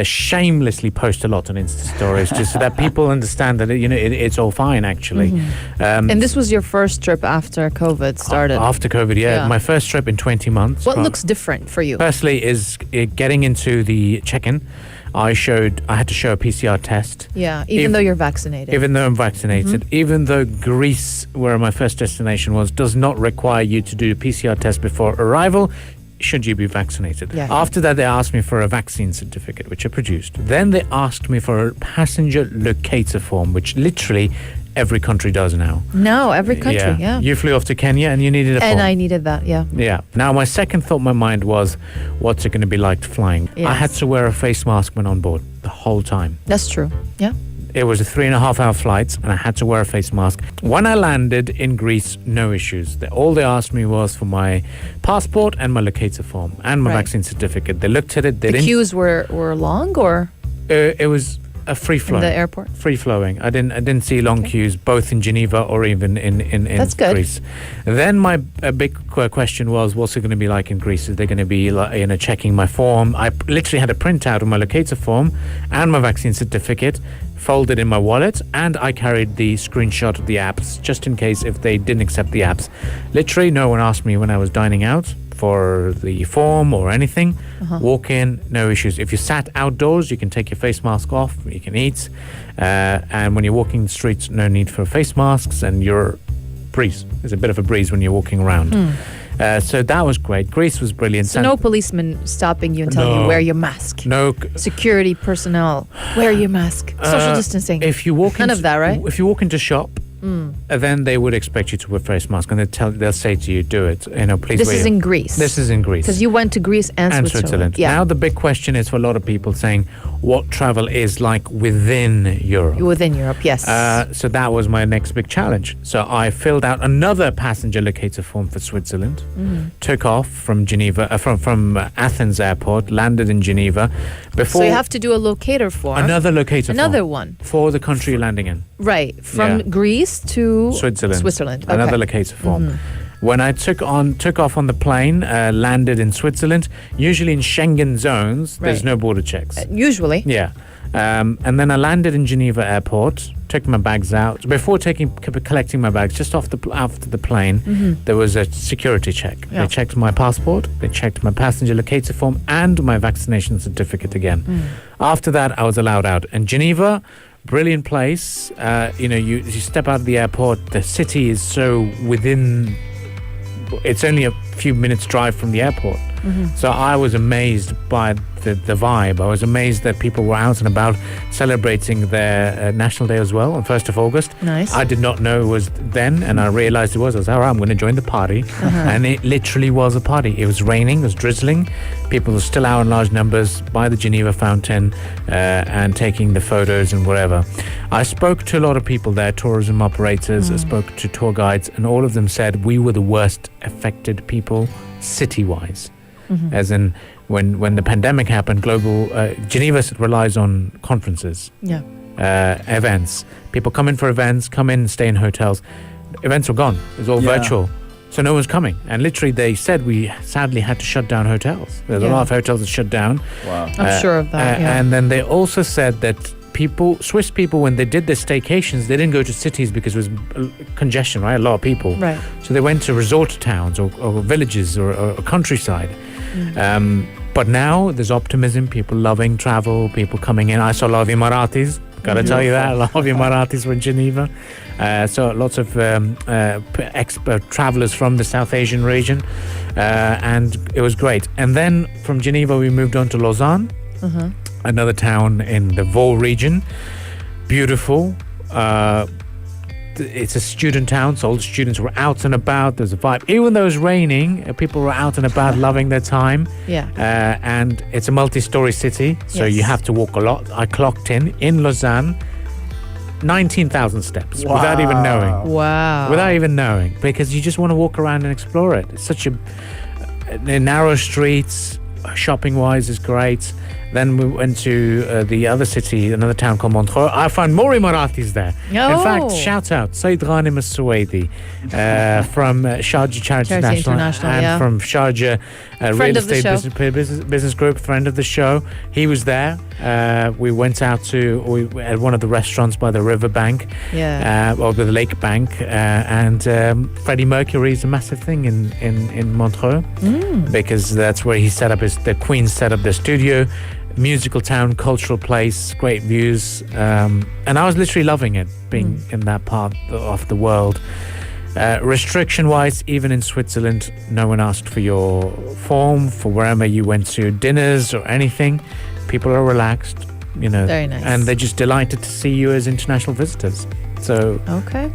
shamelessly post a lot on Insta stories just so that people understand that it's all fine actually. And this was your first trip after COVID started? After COVID, yeah. My first trip in 20 months. What looks different for you? Firstly is getting into the check-in. I had to show a PCR test. Yeah, even though you're vaccinated. Even though I'm vaccinated. Even though Greece, where my first destination was, does not require you to do a PCR test before arrival, should you be vaccinated. Yeah. After that, they asked me for a vaccine certificate, which I produced. Then they asked me for a passenger locator form, which literally every country does now. No, every country, yeah. You flew off to Kenya and you needed a form. And I needed that, yeah. Yeah. Now, my second thought in my mind was, what's it going to be like flying? Yes. I had to wear a face mask when on board the whole time. That's true, yeah. It was a 3.5-hour flight and I had to wear a face mask. When I landed in Greece, no issues. All they asked me was for my passport and my locator form and my vaccine certificate. They looked at it. The queues were long or? It was a free flowing. In the airport? Free flowing. I didn't see long queues both in Geneva or even in That's good. Greece. Then my big question was, what's it going to be like in Greece? Is they going to be checking my form? I literally had a printout of my locator form and my vaccine certificate folded in my wallet, and I carried the screenshot of the apps just in case if they didn't accept the apps. Literally no one asked me when I was dining out for the form or anything. Walk in, no issues. If you sat outdoors, you can take your face mask off, you can eat, and when you're walking the streets, no need for face masks, and you're breeze. There's a bit of a breeze when you're walking around. So that was great. Greece was brilliant. So no policeman stopping you and telling you wear your mask. No. Security personnel, wear your mask. Social distancing. If you walk None of that, right? If you walk into shop, then they would expect you to wear a face mask, and they'll say to you, do it. Please. This is in Greece. This is in Greece. Because you went to Greece and Switzerland. Yeah. Now the big question is for a lot of people saying what travel is like within Europe. Within Europe, yes. So that was my next big challenge. So I filled out another passenger locator form for Switzerland, took off from Geneva, from Athens airport, landed in Geneva. So you have to do a locator form. Another locator form. Another one. For the country you're landing in. Right. From Greece to Switzerland. Okay. Another locator form. When I took off on the plane, landed in Switzerland, usually in Schengen zones, there's no border checks. Usually. Yeah. And then I landed in Geneva airport, took my bags out. Before collecting my bags, just after the plane, there was a security check. Yeah. They checked my passport, they checked my passenger locator form and my vaccination certificate again. After that, I was allowed out. And Geneva, brilliant place. You step out of the airport, the city is so within... It's only a few minutes drive from the airport. So I was amazed by the vibe. I was amazed that people were out and about celebrating their National Day as well on 1st of August. Nice. I did not know it was then, and I realized it was. I was all right, I'm going to join the party. And it literally was a party. It was raining, it was drizzling. People were still out in large numbers by the Geneva fountain and taking the photos and whatever. I spoke to a lot of people there, tourism operators. I spoke to tour guides, and all of them said we were the worst affected people city-wise. As in, when the pandemic happened, Geneva relies on conferences, events. People come in for events, come in and stay in hotels. Events were gone. It was all virtual. So no one's coming. And literally they said we sadly had to shut down hotels. There's a lot of hotels that shut down. Wow. I'm sure of that, And then they also said that Swiss people, when they did their staycations, they didn't go to cities because it was congestion, right? A lot of people. Right. So they went to resort towns or villages or countryside. But now there's optimism, people loving travel, people coming in. I saw a lot of Emiratis, gotta tell you that. A lot of Emiratis were in Geneva. So lots of travelers from the South Asian region. And it was great. And then from Geneva, we moved on to Lausanne, another town in the Vaud region. Beautiful. It's a student town, so all the students were out and about. There's a vibe. Even though it was raining, people were out and about loving their time. Yeah. And it's a multi-story city, so you have to walk a lot. I clocked in Lausanne, 19,000 steps without even knowing. Wow. Without even knowing, because you just want to walk around and explore it. It's such a narrow streets, shopping-wise is great. Then we went to the other city, another town called Montreaux. I found more Emiratis there. In fact, shout out Said Ghanem Al-Suwaidi from Sharjah Charity International and from Sharjah Real Estate Business Group, friend of the show. He was there. We went out at one of the restaurants by the riverbank, or the lake bank, and Freddie Mercury is a massive thing in Montreux because that's where the Queen set up their studio. Musical town, cultural place, great views, and I was literally loving it, being in that part of the world. Restriction-wise, even in Switzerland, no one asked for your form for wherever you went to, dinners or anything. People are relaxed, Very nice. and they're just delighted to see you as international visitors. So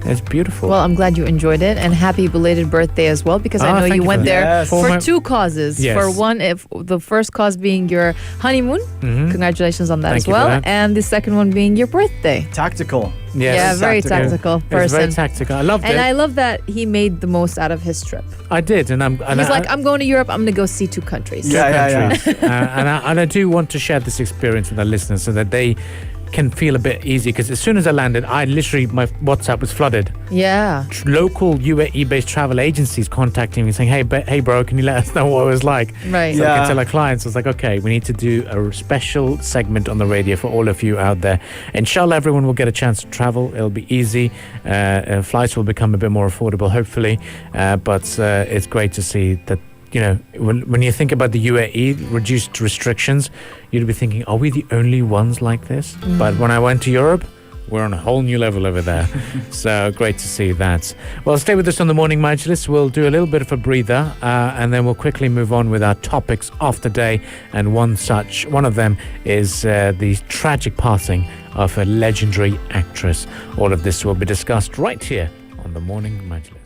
it's beautiful. Well, I'm glad you enjoyed it, and happy belated birthday as well, because I know you went there for two causes. Yes. For one, the first cause being your honeymoon. Congratulations on that as well. And the second one being your birthday. Tactical. Yes. Yeah, very tactical person. It's very tactical. I loved it. And I love that he made the most out of his trip. I did, and he's like, I'm going to Europe. I'm going to go see two countries. Countries. And I do want to share this experience with our listeners so that they can feel a bit easy, because as soon as I landed, my WhatsApp was flooded. Yeah. Local UAE-based travel agencies contacting me saying, hey bro, can you let us know what it was like? Right. So I can tell our clients, I was like, okay, we need to do a special segment on the radio for all of you out there. Inshallah, everyone will get a chance to travel. It'll be easy. Flights will become a bit more affordable, hopefully. But it's great to see that, when you think about the UAE, reduced restrictions, you'd be thinking, are we the only ones like this? But when I went to Europe, we're on a whole new level over there. So great to see that. Well, stay with us on the Morning Majlis. We'll do a little bit of a breather, and then we'll quickly move on with our topics of the day. And one of them is the tragic passing of a legendary actress. All of this will be discussed right here on the Morning Majlis.